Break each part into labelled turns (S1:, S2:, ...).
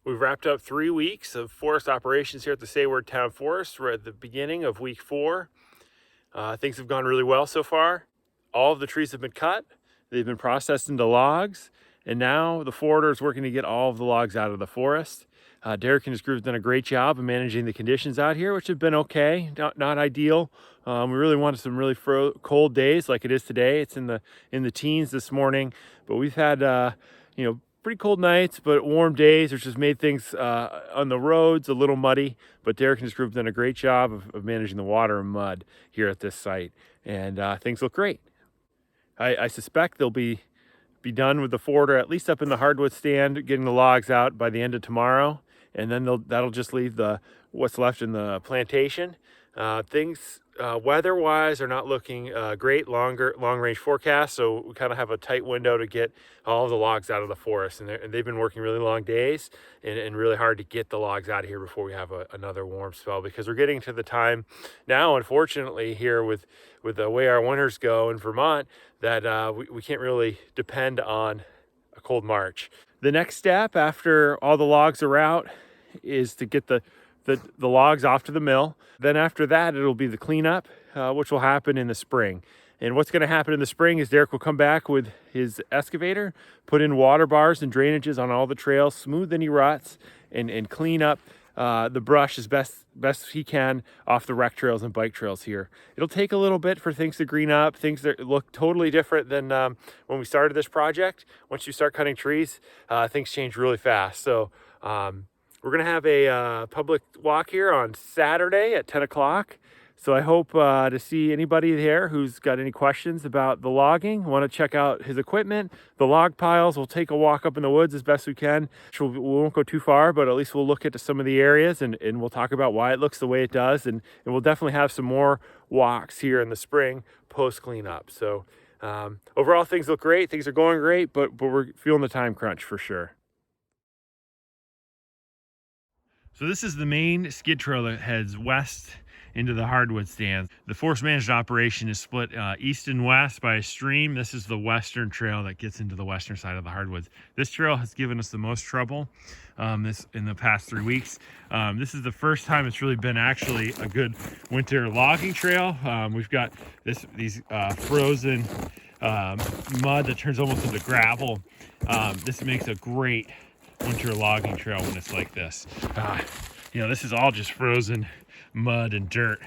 S1: We've wrapped up 3 weeks of forest operations here at the Sayward Town Forest. We're at the beginning of week 4. Things have gone really well so far. All of the trees have been cut. They've been processed into logs. And now the forester is working to get all of the logs out of the forest. Derek and his group have done a great job of managing the conditions out here, which have been okay, not ideal. We really wanted some really cold days like it is today. It's in the teens this morning, but we've had pretty cold nights, but warm days, which has made things on the roads a little muddy. But Derek and his group have done a great job of managing the water and mud here at this site, and things look great. I suspect they'll be done with the forester, at least up in the hardwood stand, getting the logs out by the end of tomorrow, and then that'll just leave what's left in the plantation. Things weather-wise are not looking great. Long-range forecast, so we kind of have a tight window to get all of the logs out of the forest, and they've been working really long days and really hard to get the logs out of here before we have another warm spell, because we're getting to the time now, unfortunately, here with the way our winters go in Vermont, that we can't really depend on a cold March. The next step after all the logs are out is to get the logs off to the mill. Then after that, it'll be the cleanup, which will happen in the spring. And what's going to happen in the spring is Derek will come back with his excavator, put in water bars and drainages on all the trails, smooth any ruts, and clean up the brush as best he can off the rec trails and bike trails here. It'll take a little bit for things to green up, things that look totally different than when we started this project. Once you start cutting trees, things change really fast. So we're gonna have a public walk here on Saturday at 10 o'clock. So I hope to see anybody there who's got any questions about the logging, want to check out his equipment, the log piles. We'll take a walk up in the woods as best we can. We won't go too far, but at least we'll look at some of the areas and we'll talk about why it looks the way it does. And we'll definitely have some more walks here in the spring post cleanup. So overall, things look great. Things are going great, but we're feeling the time crunch for sure. So this is the main skid trail that heads west into the hardwood stands. The forest managed operation is split east and west by a stream. This is the western trail that gets into the western side of the hardwoods. This trail has given us the most trouble in the past 3 weeks. This is the first time it's really been actually a good winter logging trail. We've got these frozen mud that turns almost into gravel. This makes a great winter logging trail when it's like this. This is all just frozen mud and dirt.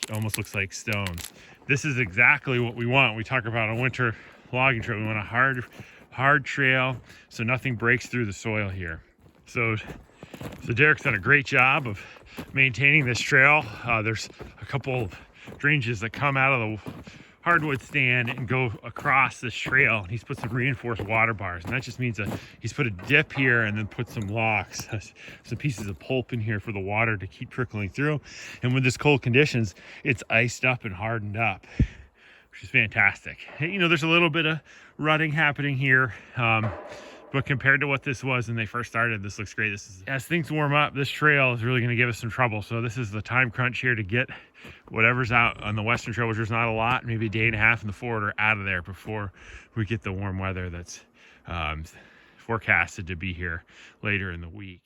S1: It almost looks like stones. This is exactly what we want. We talk about a winter logging trail. We want a hard trail so nothing breaks through the soil here. So Derek's done a great job of maintaining this trail. There's a couple of drainages that come out of the hardwood stand and go across this trail. He's put some reinforced water bars, and that just means that he's put a dip here and then put some logs, some pieces of pulp in here for the water to keep trickling through. And with this cold conditions, it's iced up and hardened up, which is fantastic. There's a little bit of rutting happening here, but compared to what this was when they first started, this looks great. As things warm up, this trail is really going to give us some trouble. So this is the time crunch here to get whatever's out on the western trail, which there's not a lot, maybe a day and a half in the forest, out of there before we get the warm weather that's forecasted to be here later in the week.